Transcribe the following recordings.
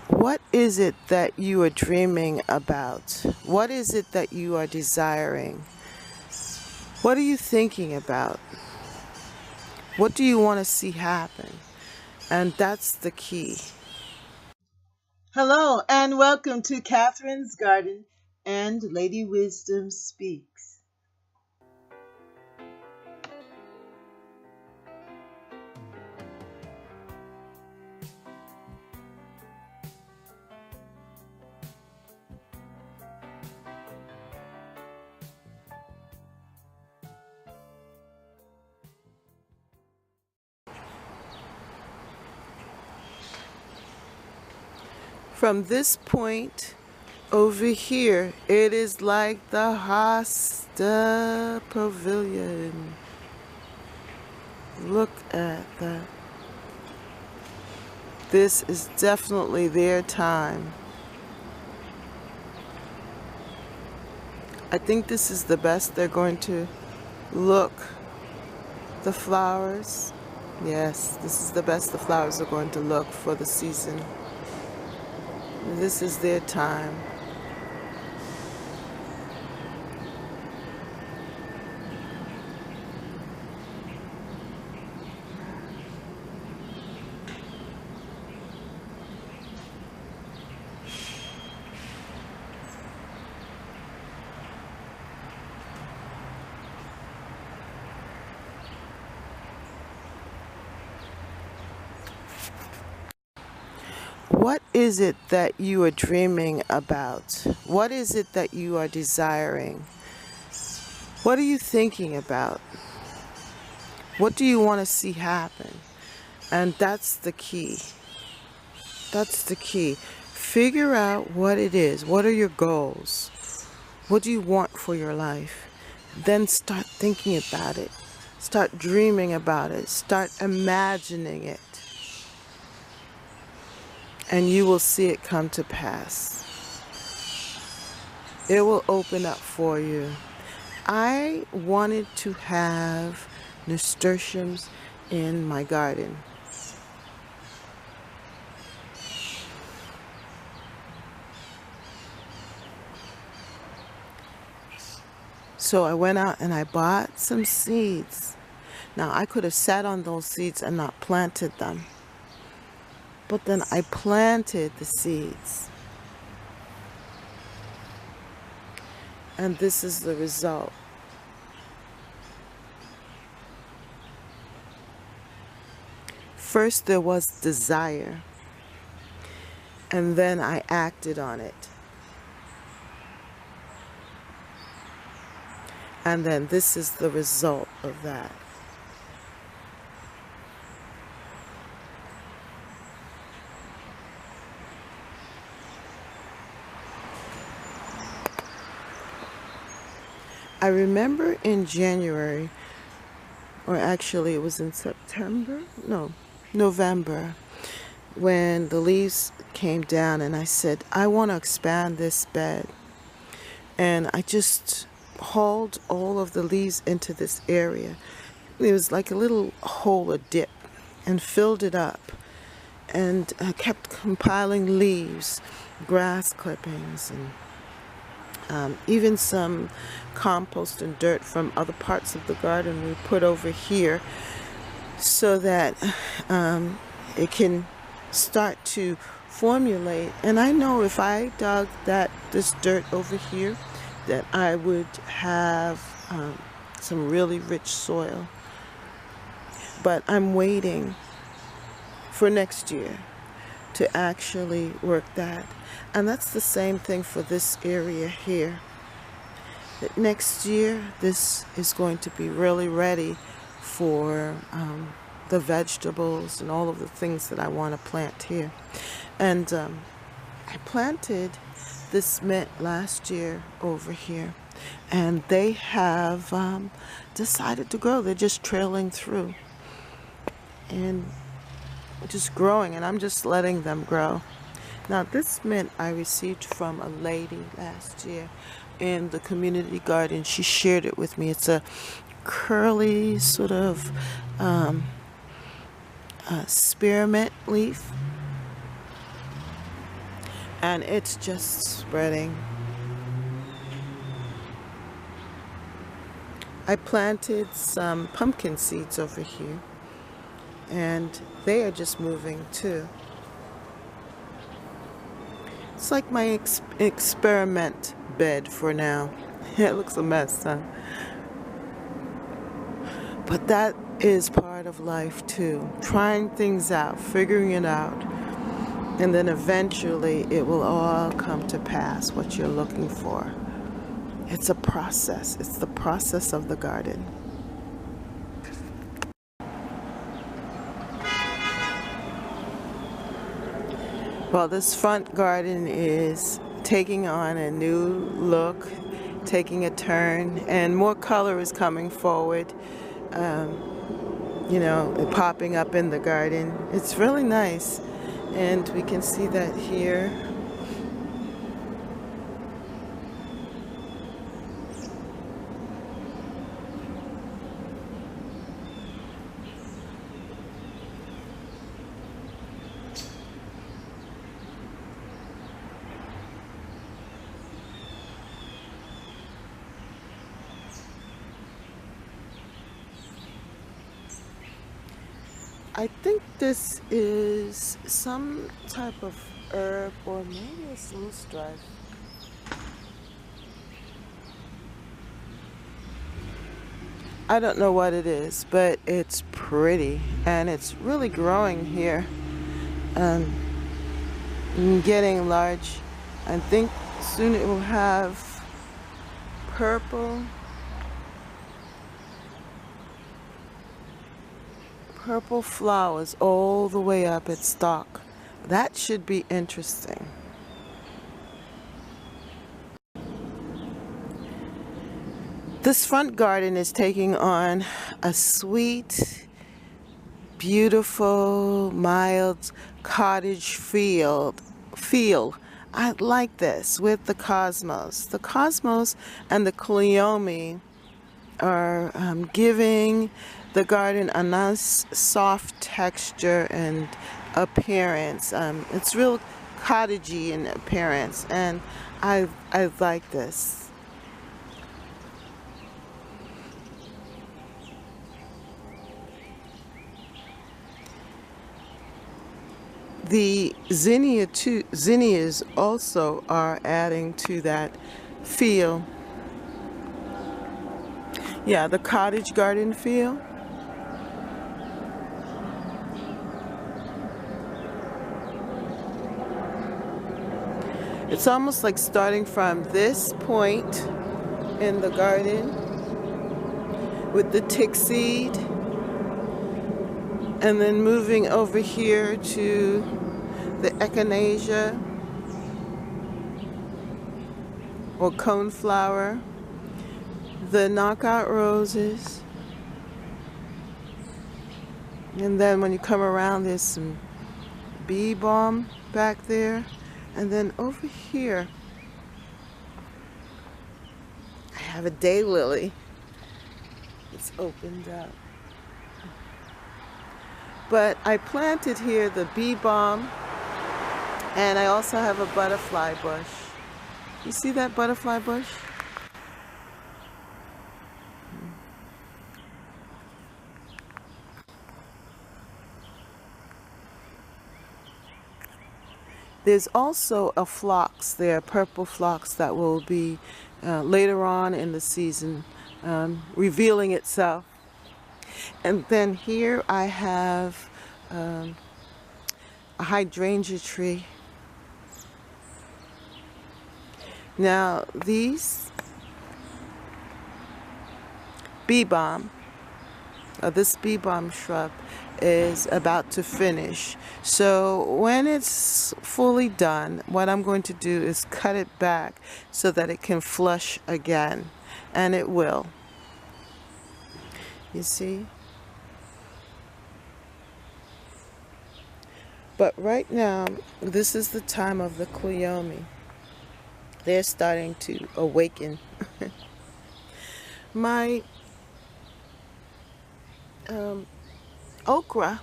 What is it that you are dreaming about? What is it that you are desiring? What are you thinking about? What do you want to see happen? And that's the key. Hello, and welcome to Catherine's Garden and Lady Wisdom Speaks. From this point over here, it is like the Hosta Pavilion. Look at that. This is definitely their time. I think this is the best they're going to look. The flowers. Yes, this is the best the flowers are going to look for the season. This is their time. What is it that you are dreaming about? What is it that you are desiring? What are you thinking about? What do you want to see happen? And that's the key. That's the key. Figure out what it is. What are your goals? What do you want for your life? Then start thinking about it. Start dreaming about it. Start imagining it. And you will see it come to pass. It will open up for you. I wanted to have nasturtiums in my garden. So I went out and I bought some seeds. Now I could have sat on those seeds and not planted them. But then I planted the seeds. And this is the result. First there was desire. And then I acted on it. And then this is the result of that. I remember in January, or actually it was in September, no, November, when the leaves came down and I said, I want to expand this bed. And I just hauled all of the leaves into this area. It was like a little hole, a dip, and filled it up. And I kept compiling leaves, grass clippings, and even some compost and dirt from other parts of the garden we put over here so that it can start to formulate. And I know if I dug this dirt over here that I would have some really rich soil. But I'm waiting for next year to actually work that. And that's the same thing for this area here. That next year, this is going to be really ready for the vegetables and all of the things that I want to plant here. And I planted this mint last year over here. And they have decided to grow. They're just trailing through. And just growing, and I'm just letting them grow. Now this mint I received from a lady last year in the community garden. She shared it with me. It's a curly sort of spearmint leaf. and it's just spreading. I planted some pumpkin seeds over here, and they are just moving too. It's like my experiment bed for now. It looks a mess, huh? But that is part of life too. Trying things out, figuring it out, and then eventually it will all come to pass, what you're looking for. It's a process. It's the process of the garden. Well, this front garden is taking on a new look, taking a turn, and more color is coming forward, popping up in the garden. It's really nice, and we can see that here. I think this is some type of herb, or maybe it's loosestrife. I don't know what it is, but it's pretty, and it's really growing here, and getting large. I think soon it will have purple flowers all the way up its stalk. That should be interesting. This front garden is taking on a sweet, beautiful, mild cottage feel. I like this with the cosmos. The cosmos and the cleome are giving the garden a nice soft texture and appearance. It's real cottagey in appearance, and I like this. The zinnias also are adding to that feel. Yeah, the cottage garden feel. It's almost like starting from this point in the garden with the tick seed, and then moving over here to the echinacea or coneflower, the knockout roses, and then when you come around there's some bee balm back there. And then over here, I have a daylily. It's opened up. But I planted here the bee balm, and I also have a butterfly bush. You see that butterfly bush? There's also a phlox there, purple phlox, that will be later on in the season revealing itself. And then here I have a hydrangea tree. Now these bee balm, this bee balm shrub is about to finish. So when it's fully done, what I'm going to do is cut it back so that it can flush again, and it will. You see? But right now, this is the time of the cleome. They're starting to awaken. My okra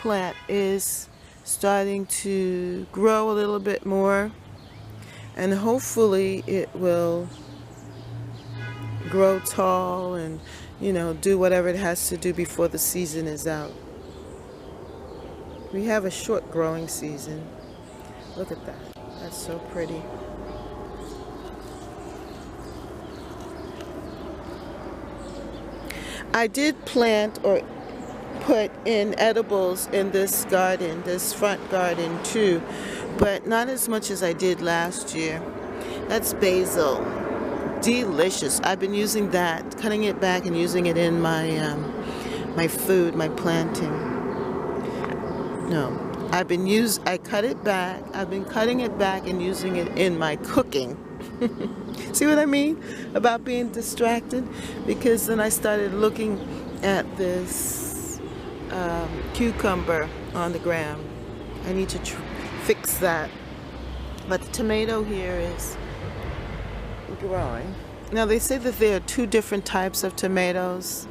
plant is starting to grow a little bit more, and hopefully it will grow tall and, you know, do whatever it has to do before the season is out. We have a short growing season. Look at that. That's so pretty. I did plant or put in edibles in this garden, this front garden too, but not as much as I did last year. That's basil. Delicious. I've been using that, cutting it back and using it in my my food, my planting. No, I cut it back. I've been cutting it back and using it in my cooking. See what I mean about being distracted? Because then I started looking at this cucumber on the ground. I need to fix that. But the tomato here is growing. Now they say that there are two different types of tomatoes,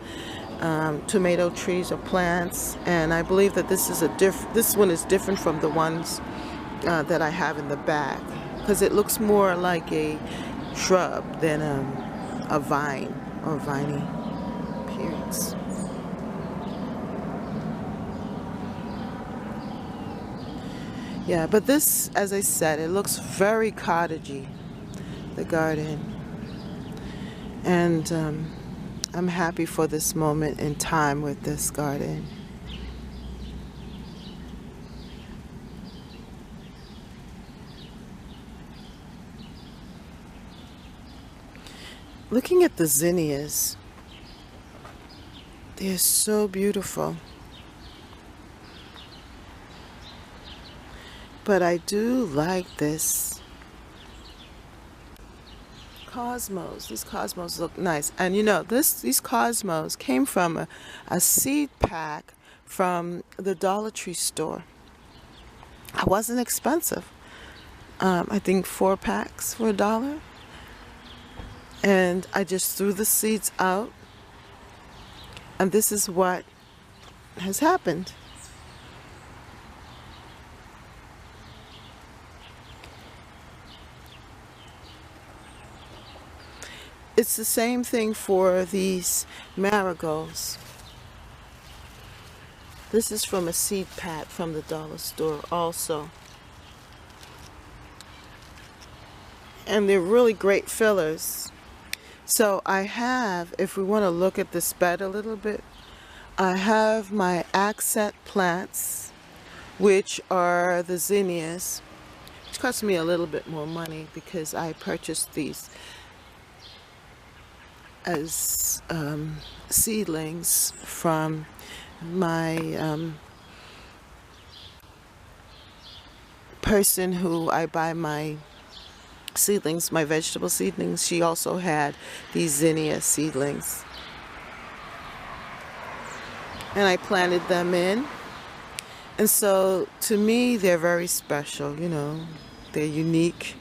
tomato trees or plants, and I believe that this one is different from the ones that I have in the back, because it looks more like a shrub than a vine or viney appearance. Yeah, but this, as I said, it looks very cottagey, the garden. And I'm happy for this moment in time with this garden. Looking at the zinnias, they're so beautiful. But I do like this cosmos. These cosmos look nice. And you know, these cosmos came from a seed pack from the Dollar Tree store. It wasn't expensive. I think 4 packs for $1. And I just threw the seeds out. And this is what has happened. It's the same thing for these marigolds. This is from a seed pack from the dollar store also. And they're really great fillers. So I have, if we want to look at this bed a little bit, I have my accent plants, which are the zinnias, which cost me a little bit more money because I purchased these as seedlings from my person who I buy my seedlings, my vegetable seedlings. She also had these zinnia seedlings. And I planted them in. And so to me, they're very special, you know, they're unique.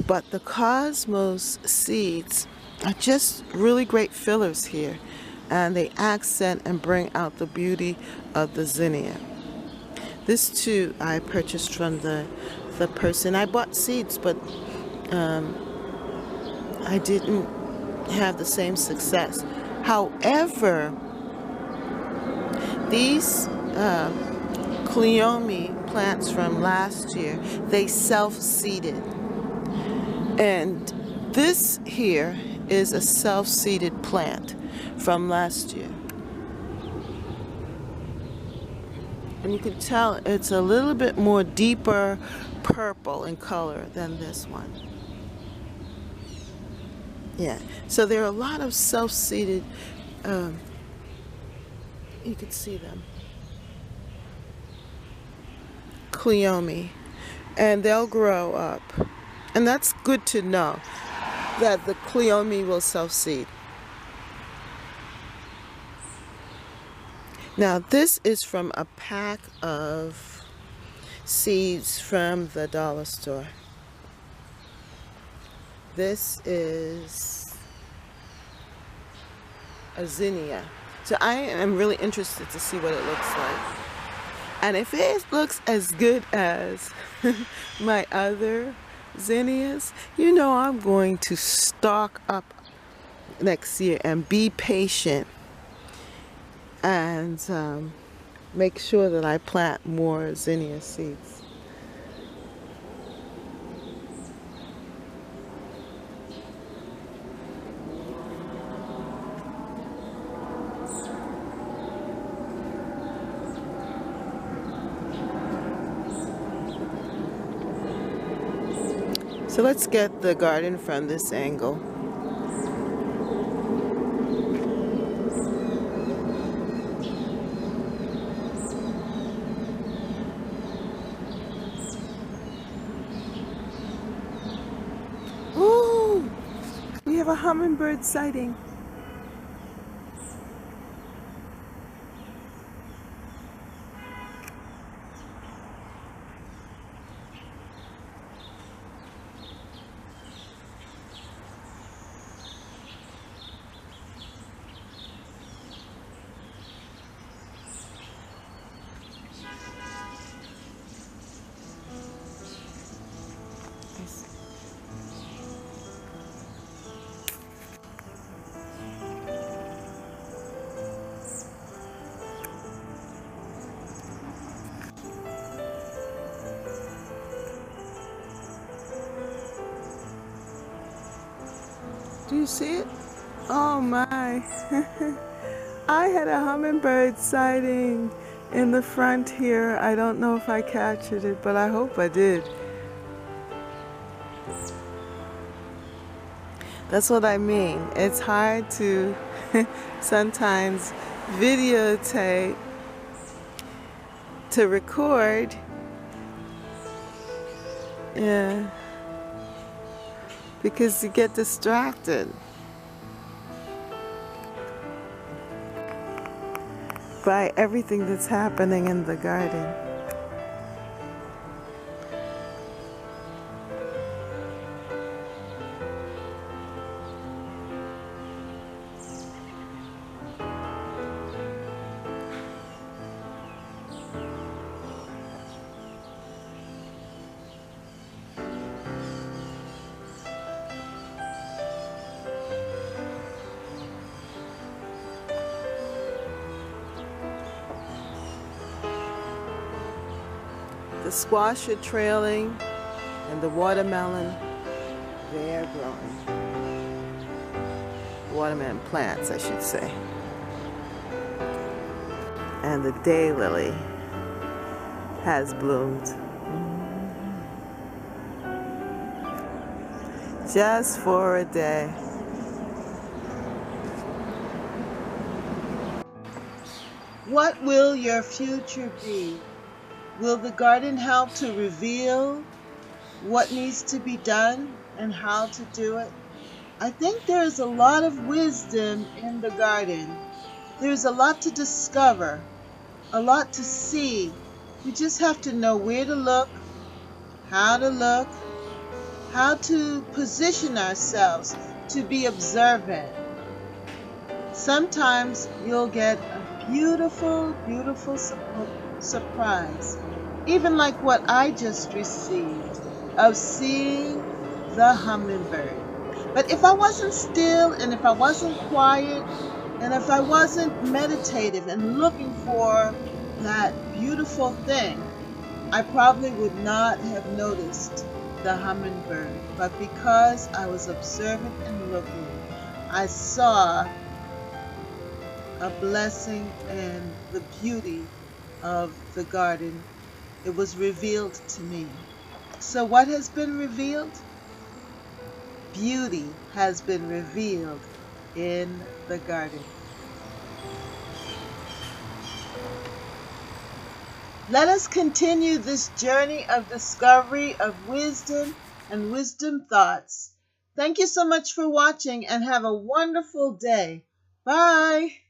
But the cosmos seeds are just really great fillers here, and they accent and bring out the beauty of the zinnia. This too I purchased from the person. I bought seeds, but I didn't have the same success. However, these Cleome plants from last year, they self-seeded, and this here is a self-seeded plant from last year. And you can tell it's a little bit more deeper purple in color than this one. Yeah, so there are a lot of self-seeded, you can see them, Cleome, and they'll grow up. And that's good to know, that the Cleome will self-seed. Now this is from a pack of seeds from the dollar store. This is a zinnia. So I am really interested to see what it looks like. And if it looks as good as my other zinnias, you know I'm going to stock up next year and be patient and make sure that I plant more zinnia seeds. So let's get the garden from this angle. Ooh, we have a hummingbird sighting. Do you see it? Oh my. I had a hummingbird sighting in the front here. I don't know if I captured it, but I hope I did. That's what I mean. It's hard to sometimes videotape, to record. Yeah. Because you get distracted by everything that's happening in the garden. The squash are trailing, and the watermelon, they're growing. Watermelon plants, I should say. And the daylily has bloomed. Just for a day. What will your future be? Will the garden help to reveal what needs to be done and how to do it? I think there's a lot of wisdom in the garden. There's a lot to discover, a lot to see. We just have to know where to look, how to position ourselves to be observant. Sometimes you'll get a beautiful, beautiful surprise, even like what I just received of seeing the hummingbird. But if I wasn't still, and if I wasn't quiet, and if I wasn't meditative and looking for that beautiful thing, I probably would not have noticed the hummingbird. But because I was observant and looking, I saw a blessing and the beauty of the garden. It was revealed to me. So what has been revealed? Beauty has been revealed in the garden. Let us continue this journey of discovery of wisdom and wisdom thoughts. Thank you so much for watching and have a wonderful day. Bye.